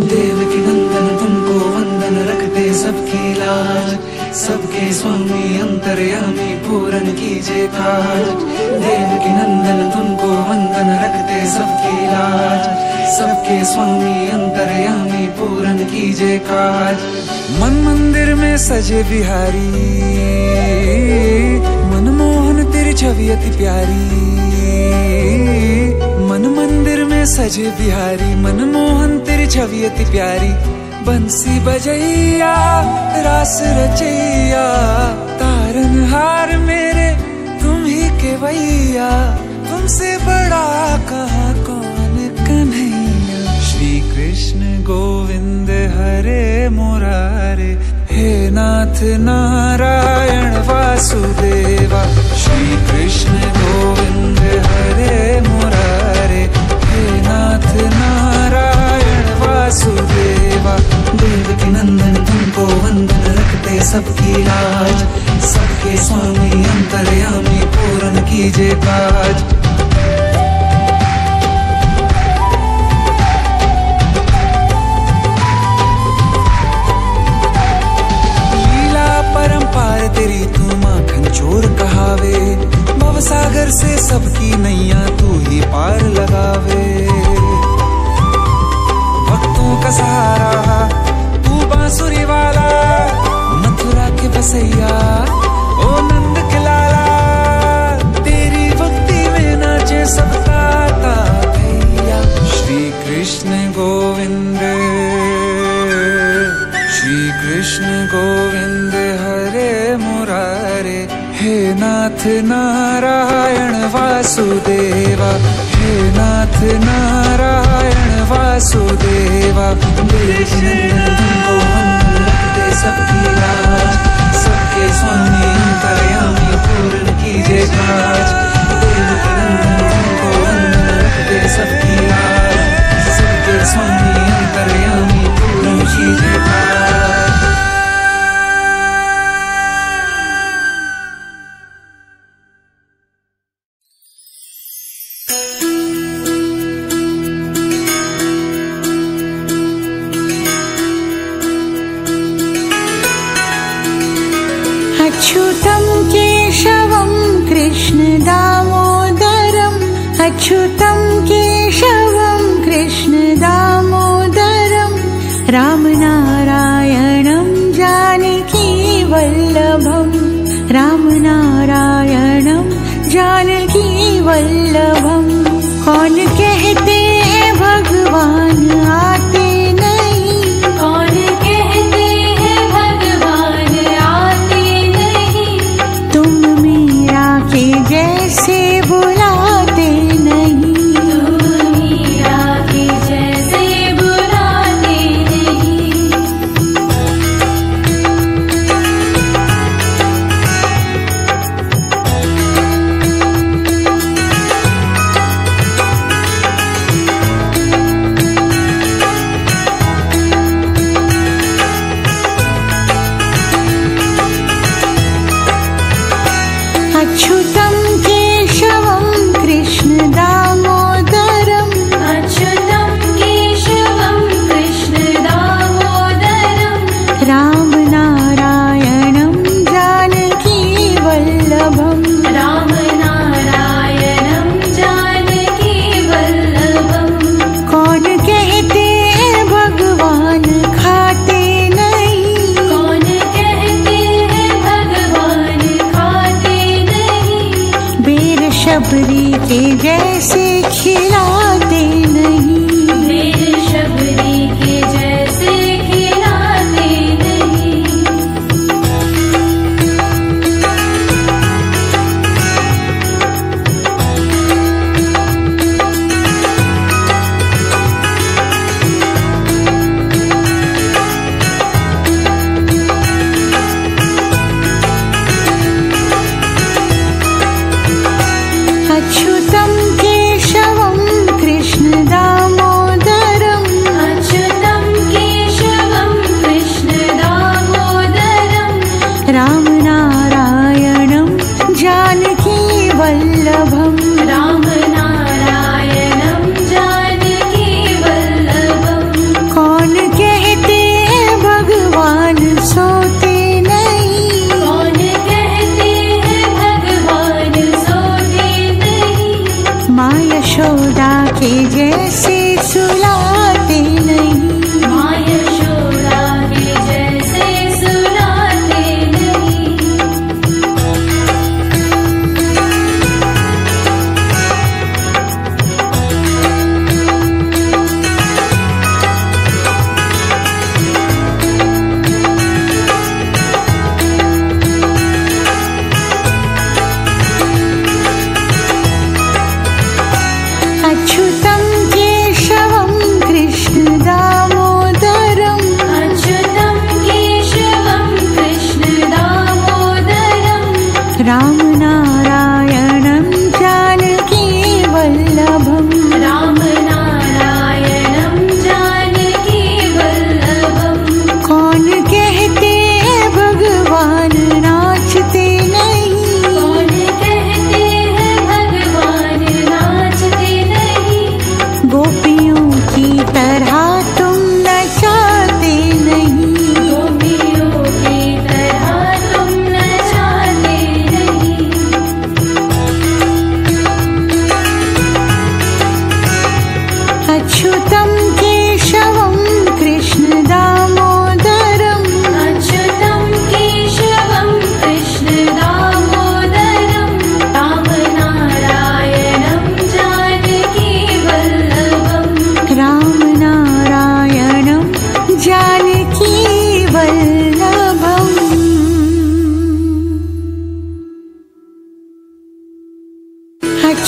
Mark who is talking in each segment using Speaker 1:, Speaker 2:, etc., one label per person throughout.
Speaker 1: देवकी नंदन तुमको वंदन रखते सबकी लाज, सबके स्वामी अंतर्यामी पूरन कीजिए काज। देवकी नंदन तुमको वंदन रखते सबकी लाज, सबके स्वामी अंतर्यामी पूरन कीजिए काज। मन मंदिर में सजे बिहारी, मनमोहन तेरी छवि अति प्यारी। मन मंदिर में सजे बिहारी, मनमोहन तेरी छवि अति प्यारी। बंसी बजैया रास रचैया, तारनहार मेरे तुम ही के वैया। तुमसे बड़ा कहाँ कौन कन्हैया। श्री कृष्ण गोविंद हरे मुरारे, हे नाथ नारायण वासुदेवा। श्री कृष्ण गोविंद हरे मुरारे, हे नाथ नारायण वासुदेवा। देवकी नंदन तुमको वंदन रखते सबकी लाज, सबके स्वामी अंतर्यामी पूरन कीजिए काज। परंपार तेरी तू माखन चोर कहावे, भवसागर से सबकी नैया तू ही पार लगावे। भक्तों का सहारा तू बांसुरी वाला, मथुरा के बसैया ओ नंद के लाला। तेरी भक्ति में नाचे सबका भैया। श्री कृष्ण गोविंद, श्री कृष्ण गोविंद हरे मुरारे, हे नाथ नारायण वासुदेवा। हे नाथ नारायण वासुदेवा। देवकी नंदन तुमको वंदन रखते सबकी लाज, सबके स्वामी अंतर्यामी पूर्ण कीजिए काज। देवकी नंदन तुमको वंदन रखते सबकी लाज, सबके स्वामी अंतर्यामी पूर्ण कीजिए काज।
Speaker 2: अच्युतं केशवं कृष्ण दामोदरम्, अच्युतं केशवं कृष्ण दामोदरम्। रामनारायणं जानकी वल्लभम्, रामनारायणं जानकी वल्लभम्। कौन कहते हैं भगवान आते नहीं, कौन कहते हैं भगवान आते नहीं। तुम मीरा के जैसे बुलाते नहीं, तुम मीरा के जैसे बुलाते नहीं। अच्युतं केशवं कृष्ण दामोदरम्, अच्युतं केशवं कृष्ण दामोदरम्। रामनारायणं जानकी वल्लभम्, रामनारायणं जानकी वल्लभम्। कौन कहते हैं भगवान खाते नहीं, कौन कहते हैं भगवान खाते नहीं। बेर शबरी के जैसे खिलाते नहीं, बेर शबरी के जैसे खिलाते नहीं। अच्युतं केशवं कृष्ण दामोदरम्, अच्युतं केशवं कृष्ण दामोदरम्। रामनारायणं जानकी वल्लभम्, रामनारायणं जानकी वल्लभम्। कौन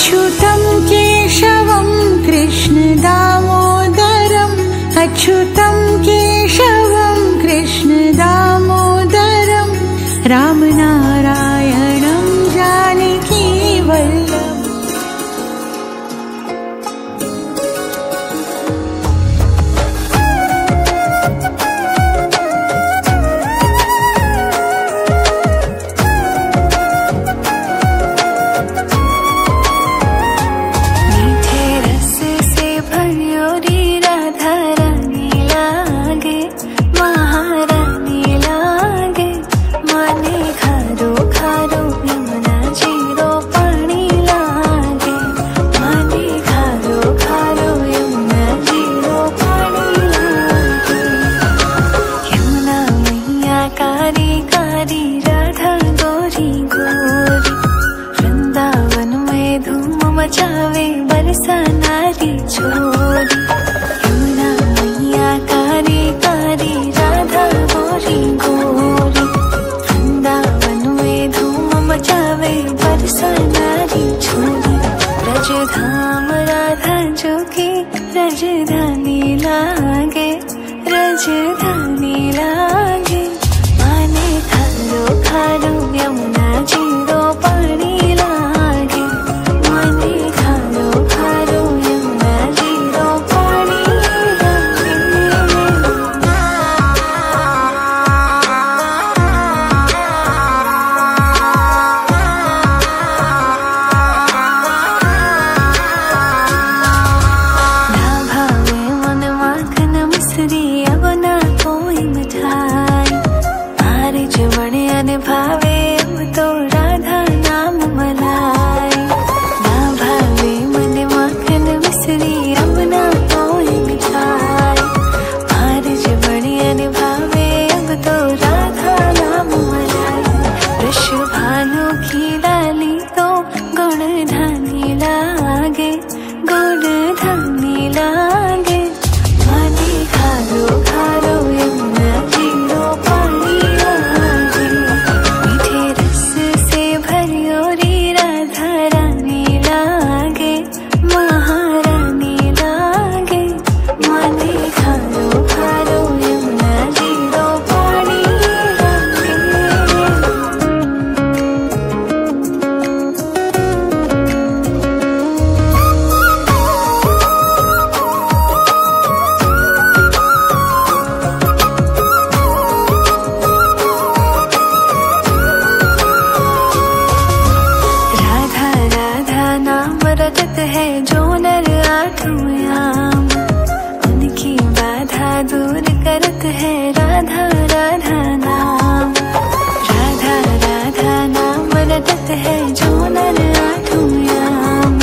Speaker 2: अच्युतं केशवं कृष्ण दामोदरम् अच्युतं केशवं कृष्ण दामोदरम् रामनारायणं जानकी वल्लभम्।
Speaker 3: मचावे बरसा नारी छोरी यमुना मैया कारी कारी राधा गोरी गोरी वृंदावन में धूम मचावे बरसा नारी छोरी रजधाम राधा जो की रजधानी लागे रजधानी लागे माने खालो खालो यमुना जीरो पानी भावे अब तो राधा नाम मलाई ना भावे मन माखन मिश्री अब ना कोई मिठाई आरज बढ़िया भावे अब तो राधा नाम मलाई वृष भानु की लाली तो गुण धानी लागे गुण धानी लागे मानी खारो खारो यमुना जीरो पानी रजत है जो नर आठों याम उनकी बाधा दूर करत है राधा राधा नाम राधा राधा नाम रजत है जो नर आठों याम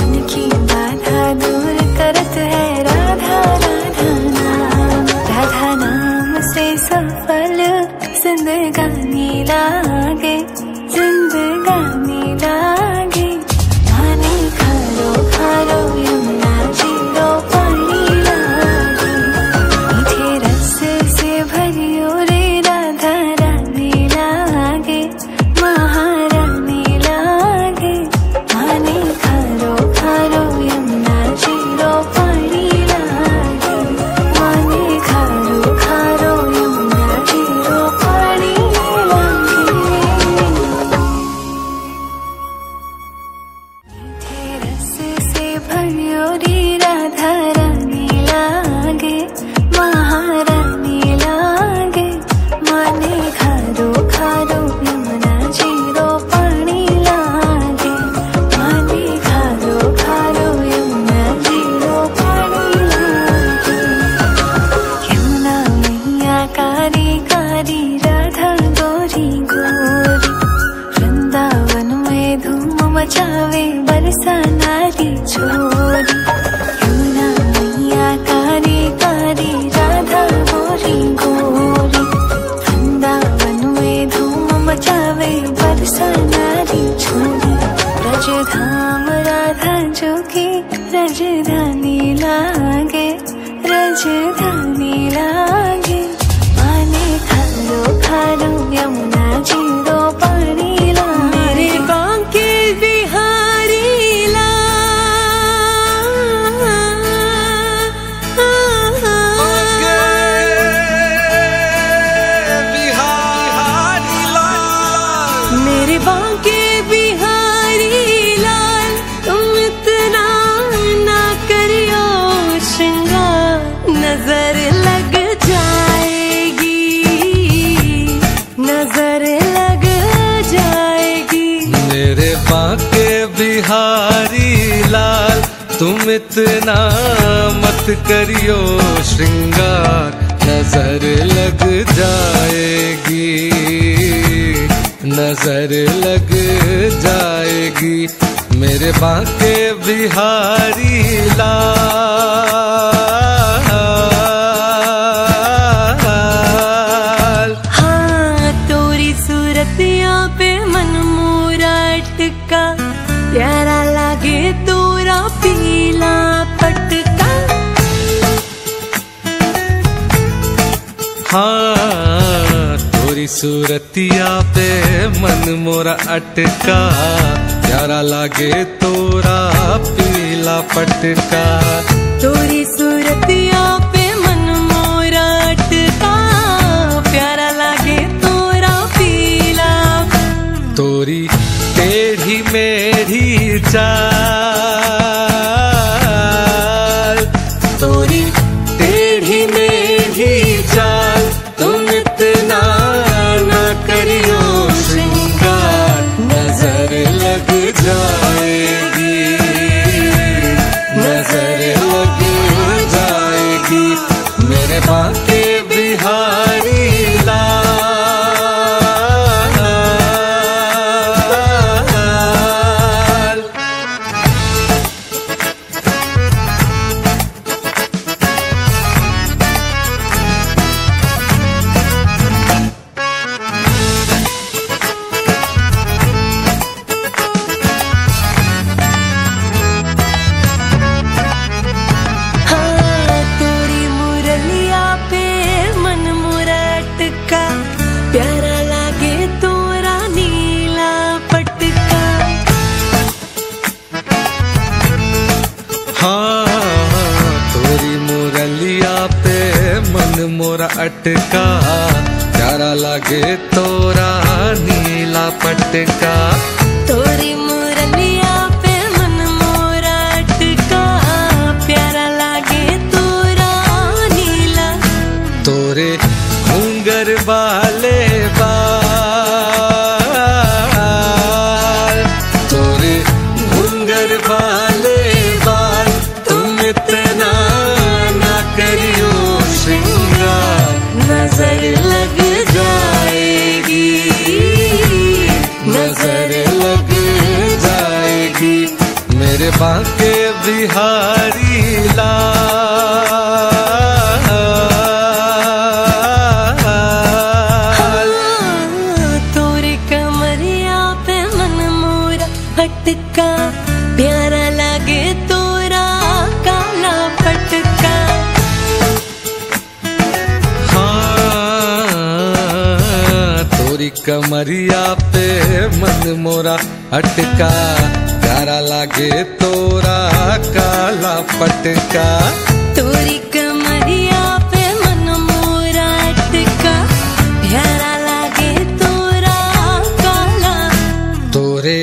Speaker 3: उनकी बाधा दूर करत है राधा राधा नाम राधा नाम से सफल जिंदगानी लागे जिंदगानी लागे खारो यमुना जीरो पानी लागे मीठे रस से भरियो रे राधा रानी लागे महारानी लागे माने खारो खारो यमुना जीरो पानी लागे माने खारो खारो यमुना जीरो पानी लागे मीठे रस भरियो रे राधा रानी लागे महारानी लागे माने खारो खारो यमुना जीरो पानी लागे माने खारो खारो यमुना जीरो पानी लागे यमुना मैया कारी कारी राधा गोरी गोरी वृंदावन में धूम मचावे बरसा नारी छोरी यमुना मैया कारी कारी राधा गोरी गोरी वृंदावन में धूम मचावे बरसा नारी छोरी रजधाम राधा जो की रजधानी लागे रजधानी लागे माने खालो खालो यमुना जीरो पानी लागे मेरे बांके बिहारी
Speaker 2: बांके बिहारी लाल तुम इतना ना करियो श्रृंगार, नजर लग जाएगी, नजर लग जाएगी।
Speaker 1: मेरे बांके बिहारी लाल तुम इतना मत करियो श्रृंगार, नजर लग जाएगी, नजर लग जाएगी। मेरे बांके बिहारी लाल।
Speaker 2: हाँ तोरी सूरतिया पे मन मोरा अटका, प्यारा लागे तोरा पीला पटका।
Speaker 1: हाँ तोरी सूरतिया पे मन मोरा अटका, प्यारा लागे तोरा पीला पटका।
Speaker 2: तोरी सूरतिया पे मन मोरा अटका, प्यारा लागे तोरा पीला।
Speaker 1: तोरी टेढ़ी मेढ़ी चाल, तोरी टेढ़ी मेढ़ी चाल तुम इतना ना करियो श्रृंगार, नजर लग जाएगी, नजर लग जाएगी। मेरे बांके बिहारी लाल।
Speaker 2: प्यारा लागे तोरा नीला पटका।
Speaker 1: हाँ तोरी मुरलिया पे मन मोरा अटका, प्यारा लागे तोरा नीला पटका।
Speaker 2: तोरी मुरलिया पे मन मोरा अटका, प्यारा लागे तोरा नीला।
Speaker 1: तोरे घूंगर वाले बाल, तोरे घूंगर वाले बाल तुम इतना ना करियो श्रृंगार, नजर लग जाएगी, नजर लग जाएगी। मेरे बांके बिहारी लाल।
Speaker 2: तोरे कमरिया पे मन मोरा अटका, प्यारा लागे तोरा काला पटका।
Speaker 1: हाँ तोरी कमरिया पे मन मोरा अटका, प्यारा लागे तोरा काला पटका।
Speaker 2: तोरी कमरिया पे मन मोरा अटका, प्यारा लागे तोरा काला।
Speaker 1: तोरे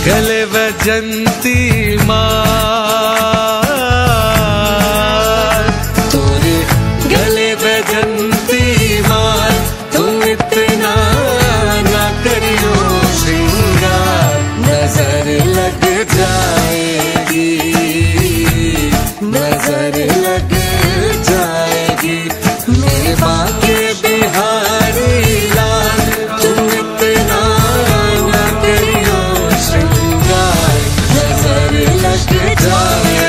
Speaker 1: गले वजंती माल, तोरे गले वजंती माल तुम इतना ना करियो श्रृंगार, नजर लग जाएगी, नजर लग जाएगी। मेरे बांके बिहारी लाल तुम इतना ना करियो श्रृंगार, नजर लग जाएगी।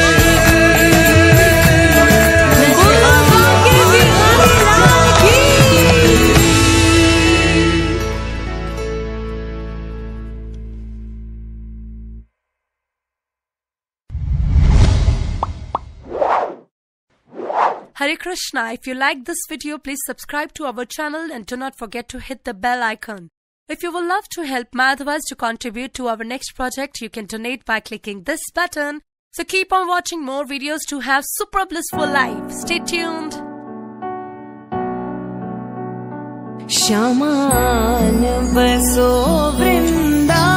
Speaker 4: Hare Krishna. If you like this video, please subscribe to our channel and do not forget to hit the bell icon. If you would love to help Madhavas to contribute to our next project, you can donate by clicking this button. So keep on watching more videos to have super blissful life. Stay tuned.
Speaker 2: श्यामान बसो वृंदा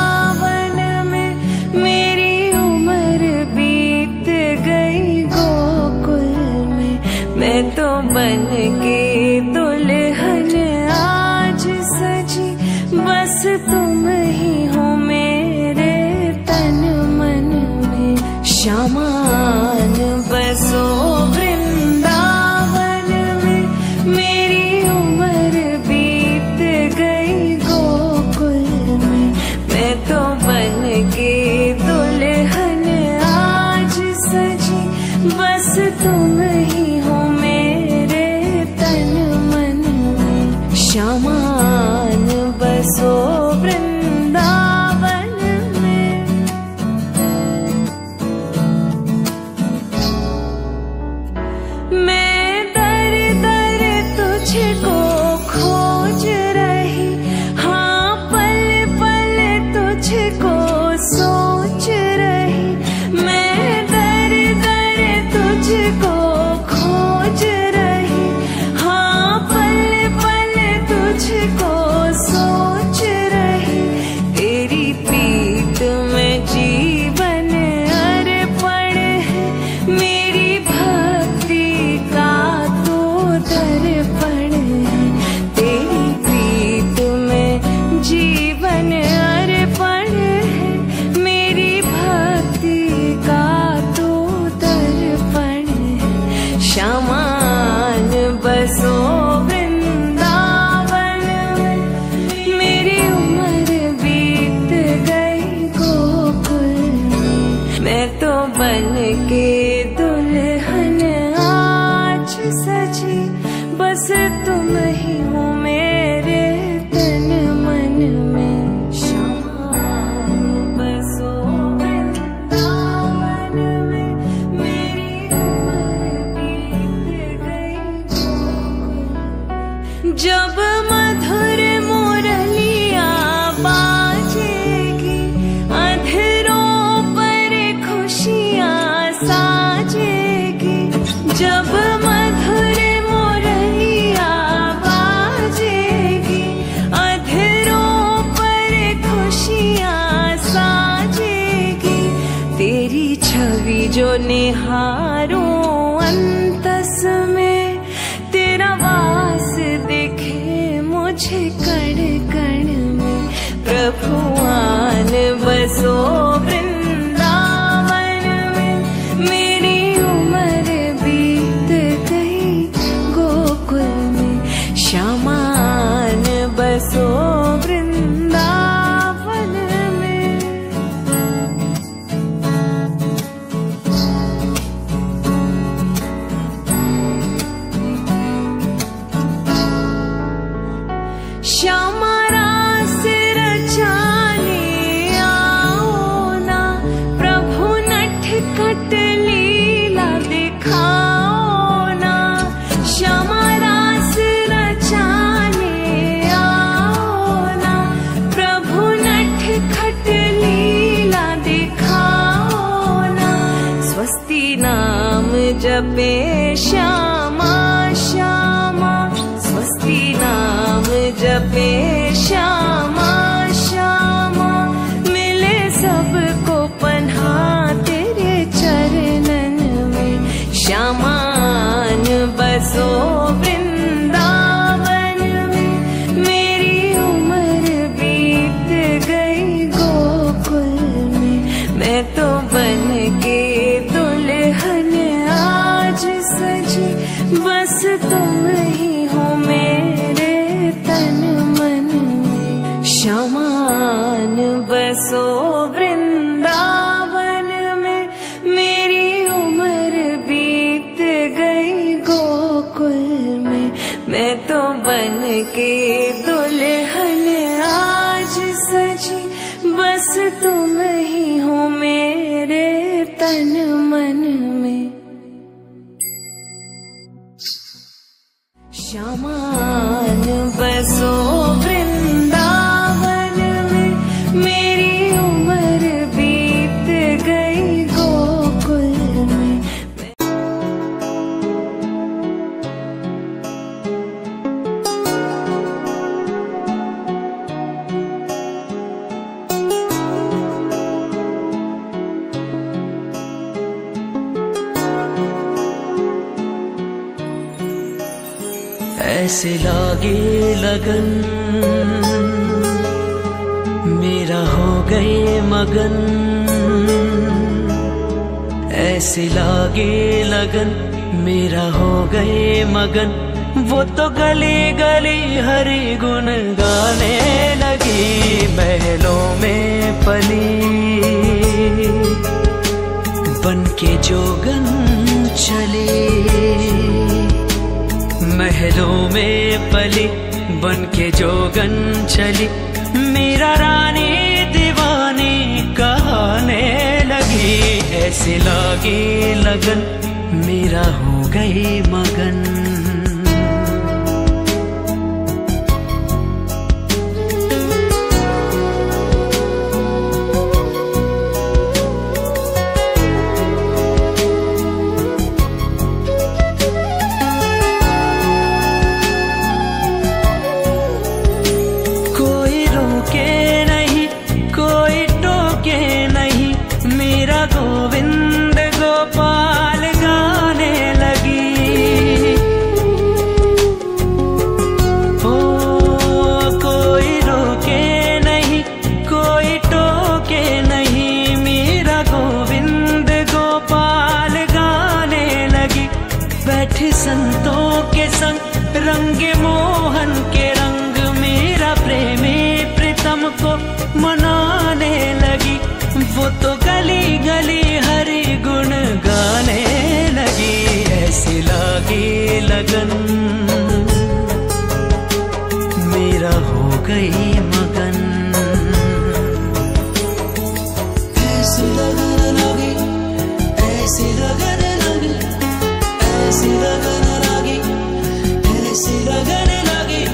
Speaker 3: तुम ही हो मेरे तन मन में। शामान बसो वृंदावन में, मेरी उम्र बीत गई गोकुल में। मैं तो बन के दुल्हन आज सजी, बस तुम ही हो मेरे तन मन में। शामान बसो वृंदावन में। मैं दर दर तुझको खोज रही, हाँ पल पल तुझको सोच रही। मैं दर दर तुझको खोज रही, हाँ पल पल तुझको सोच रही। तेरी प्रीत में जीवन अर्पण है, मेरी भक्ति का तो दर्पण है। तेरी प्रीत में जीवन अर्पण है, मेरी भक्ति का तो दर्पण है। शामान बसो वृंदावन में, मेरी उम्र बीत गई गोकुल में। मैं तो बन के दुल्हन आज सजी, बस तुम ही हो मेरे तन मन में। शामान बसो वृंदावन में, मेरी उम्र बीत गई गोकुल में। जब मधुर मुरलिया बाजेगी, अधरों पर खुशियाँ साजेगी। जब मधुर मुरलिया बाजेगी, अधरों पर खुशियाँ साजेगी। तेरी छवि जो निहारूं अंतस में, तेरा वास दिखे मुझे कण कण में। प्रभु आन बसो वृंदावन में, मेरी उम्र बीत गई गोकुल में। शामान बसो वृंदावन में। श्यामा रास रचाने आओ ना, प्रभु नटखट लीला दिखाओ ना। श्यामा रास रचाने आओ ना, प्रभु नटखट लीला दिखाओ ना। स्वस्ति नाम जपे श्यामा श्यामा, स्वस्ति नाम जपे श्यामा श्यामा। मिले सबको पन्हा तेरे चरणन में। शामान बसो वृंदावन में, मेरी उम्र बीत गई गोकुल में। मैं तो बन के दुल्हन आज सजी, बस तुम ही हो मेरे तन मन में। शामान बसो वृंदावन में, मेरी उम्र बीत गई गोकुल में। मैं तो बन के दुल्हन आज सजी, बस तुम ही हो मेरे तन मन में। शामान बसो वृंदावन में, मेरी उम्र बीत गई गोकुल में।
Speaker 5: ऐसे लागे लगन मगन, ऐसे लागे लगन मेरा हो गए मगन। वो तो गली गली हरि गुण गाने लगी, महलों में पली बन के जोगन चली। महलों में पली बन के जोगन चली, मेरा रानी दीवानी कहने लगी। ऐसे लागे लगन मेरा हो गई मगन। कोई रोके नहीं, कोई टोके नहीं, मेरा गोविंद गोपाल गाने लगी। ओ कोई रोके नहीं, कोई टोके नहीं, मेरा गोविंद गोपाल गाने लगी। बैठी संतों के संग रंगे मोहन के रंग, मेरा प्रेमी प्रीतम को मनाने लगी। वो तो गली गली हरि गुण गाने लगी। ऐसी लागी लगन मेरा हो गई मगन। ऐसी लगन लगी, ऐसी लगन लगी, ऐसी लगन लगी, ऐसी लगन लगी,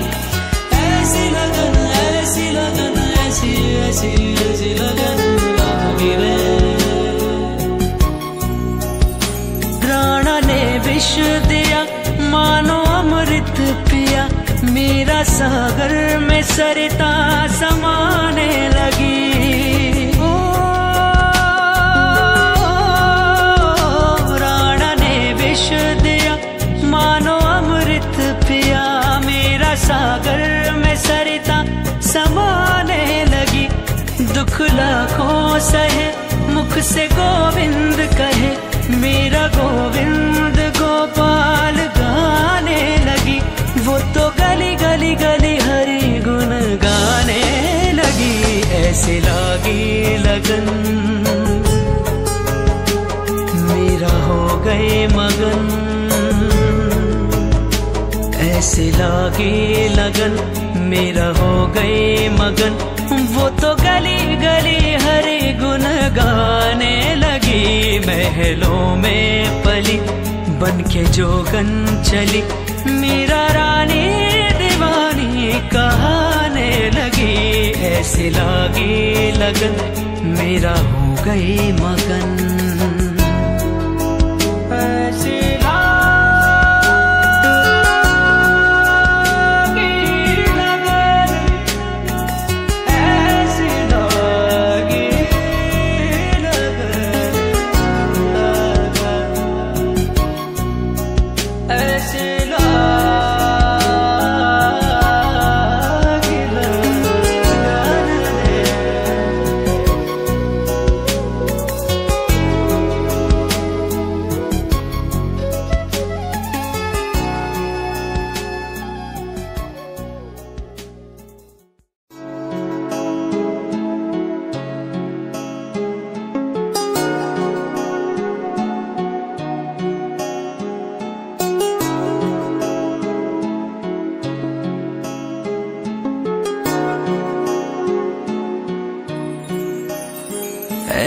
Speaker 5: ऐसी लगन, ऐसी लगन, ऐसी ऐसी ऐसी लगन लगी रे। प्राणा ने विष दिया मानो अमृत पिया, मेरा सागर में सरिता समाने लगी। ओ प्राणा ने विष दिया मानो अमृत पिया, मेरा सागर में सरिता समाने लगी। दुख लाखों सहे मुख से गोविंद कहे, मेरा गोविंद गोपाल गाने लगी। वो तो गली गली गली हरि गुण गाने लगी। ऐसे लागी लगन मेरा हो गए मगन। ऐसे लागे लगन मेरा हो गए मगन। वो तो गली गली हरि गुण गाने लगी। महलों में पली बन के जोगन चली, मेरा रानी दीवानी कहने लगी। ऐसे लागे लगन मेरा हो गई मगन। ऐसे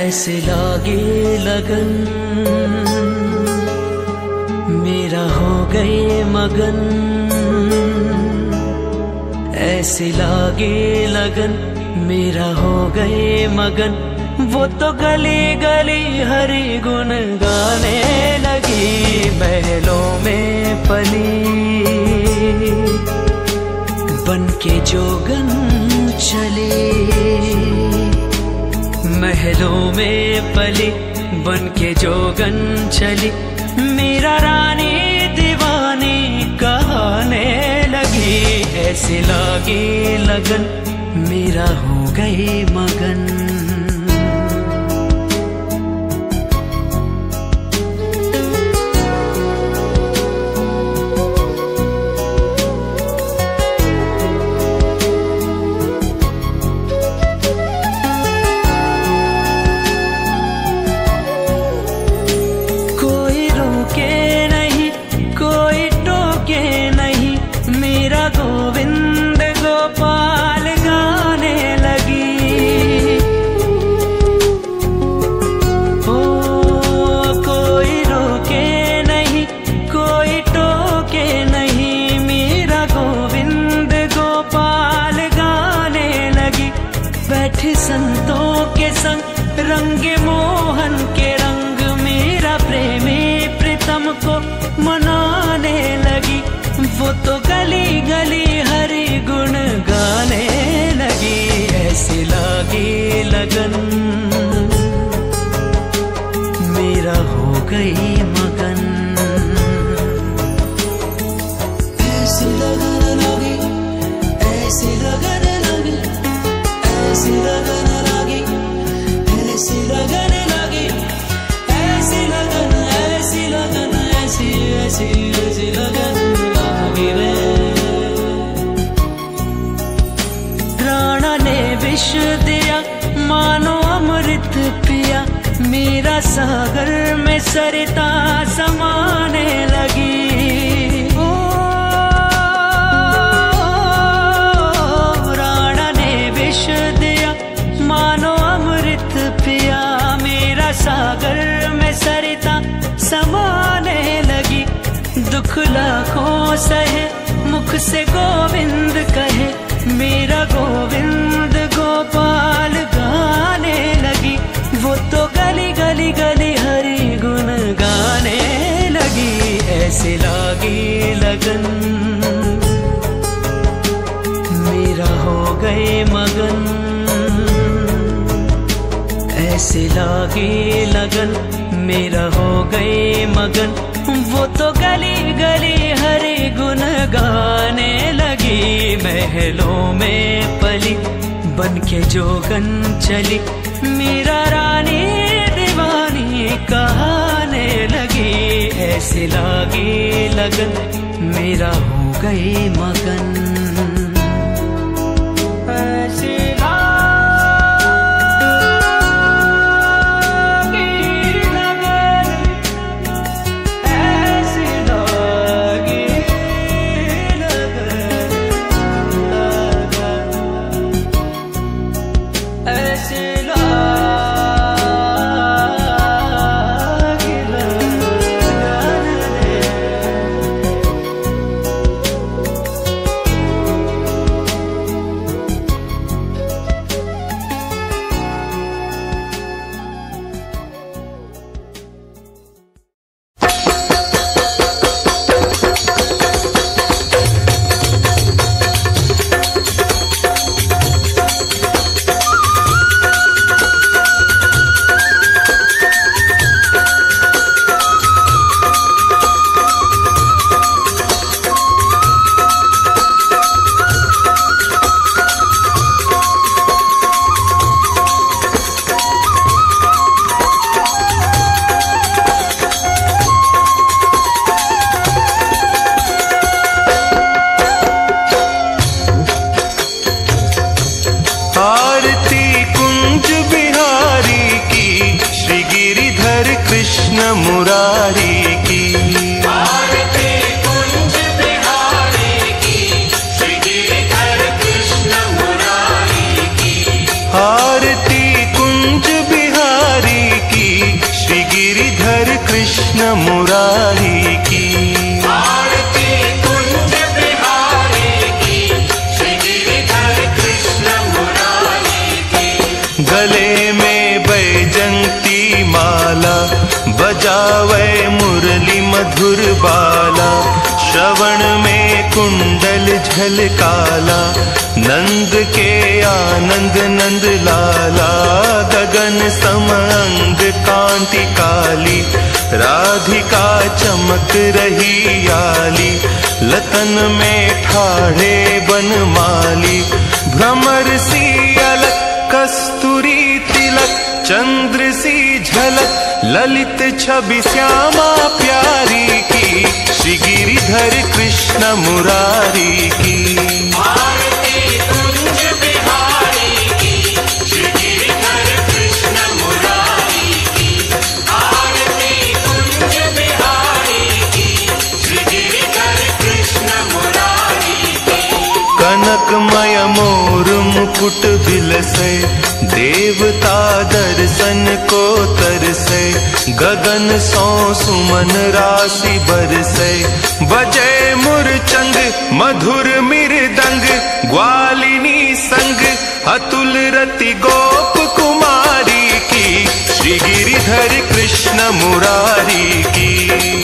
Speaker 5: ऐसे लागे लगन मेरा हो गए मगन। ऐसे लागे लगन मेरा हो गए मगन। वो तो गली गली हरि गुण गाने लगी। महलों में पली बन के जोगन चली। महलों में पली बन के जोगन चली, मेरा रानी दीवानी कहने लगी। ऐसे लागे लगन मेरा हो गई मगन। बैठे संतों के संग रंगे मोहन के रंग, मेरा प्रेमी प्रीतम को मनाने लगी। वो तो गली गली हरि गुण गाने लगी, ऐसी लगी लगन मेरा हो गई मगन। ऐसी लगन लगी, ऐसी लगन लगी, ऐसी लगन लगी, ऐसी लगन लगी, ऐसी लगन, ऐसी लगन, ऐसी ऐसी ऐसी लगन लगी रे। राणा ने विष दिया मानो अमृत पिया, मेरा सागर में सरिता समाने लगी। ओ राणा ने विष दिया मानो अमृत पिया, मेरा सागर में सरिता समाने लगी। दुख लाखों सहे मुख से गोविंद कहे, मेरा गोविंद गोपाल गाने लगी। वो तो गली गली गली हरि गुण गाने लगी, ऐसे लगी लगन मेरा हो गए मगन। ऐसे लगी लगन मेरा हो गए मगन। वो तो गली गली हरि गुण गाने लगी, महलों में पली बन के जोगन चली, मेरा रानी दीवानी कहाने लगी। ऐसे लगी लगन मेरा हो गई मगन। ऐसे
Speaker 6: मुरारी की, आरती कुंज बिहारी की, श्री गिरिधर कृष्ण मुरारी की। आरती कुंज बिहारी की, श्री गिरिधर कृष्ण मुरारी की। आरती कुंज बिहारी की, श्री गिरिधर कृष्ण मुरारी की। गले में बैजंती माला, बजावे मुरली मधुर बाला, श्रवण में कुंडल झलकाला, नंद के आनंद नंद लाला। गगन समअंग कांति काली, राधिका चमक रही आली, लतन में ठाढ़े बनमाली। भ्रमर सी अलक कस्तूरी तिलक, चंद्र सी झलक ललित छवि श्यामा प्यारी की, श्री गिरिधर कृष्ण मुरारी की। आरती कुंज बिहारी की, श्री गिरिधर कृष्ण मुरारी की। आरती कुंज बिहारी की, श्री गिरिधर कृष्ण मुरारी की। कनकमय मोर मुकुट बिलसे, देवता दर्शन को तरसे, गगन सौ सुमन राशि बरसे। बजे मुरचंग मधुर मृदंग, ग्वालिनी संग अतुल रति गोप कुमारी की, श्री गिरिधर कृष्ण मुरारी की।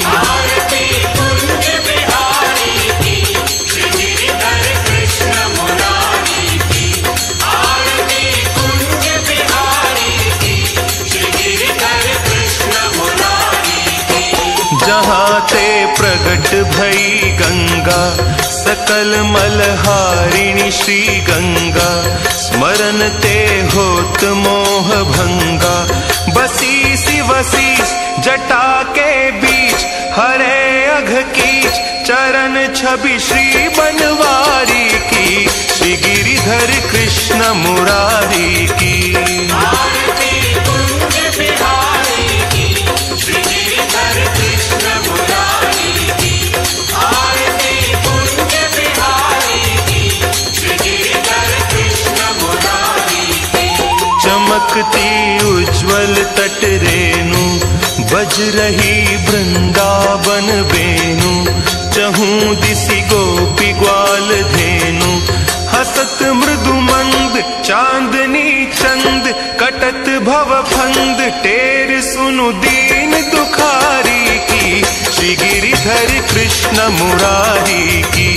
Speaker 7: आरती कुंज बिहारी की, श्री गिरिधर कृष्ण मुरारी की। आरती कुंज बिहारी की, श्री गिरिधर कृष्ण मुरारी की।
Speaker 6: जहाँ ते प्रगट भई गंगा, सकल मलहारिणी श्री गंगा। स्मरण ते होत मोह भंगा, बसीसी वसीस जटा के बीच। हरे अघ कीच चरण छवि श्री बनवारी की, श्री गिरिधर कृष्ण मुरारी की।
Speaker 7: आरती कुंज बिहारी की, श्री गिरिधर कृष्ण मुरारी की। आरती कुंज बिहारी की, श्री गिरिधर कृष्ण मुरारी की।
Speaker 6: चमकती उज्ज्वल तट रेणु, बज रही वृंदावन वेणु। चहूं दिसि गोपी ग्वाल धेनु, हसत मृदु मंद चांदनी चंद। कटत भव फंद टेर सुनु दीन दुखारी की, श्री गिरिधर कृष्ण मुरारी की।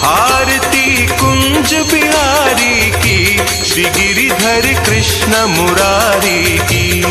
Speaker 6: आरती कुंज बिहारी की, श्री गिरिधर कृष्ण मुरारी की।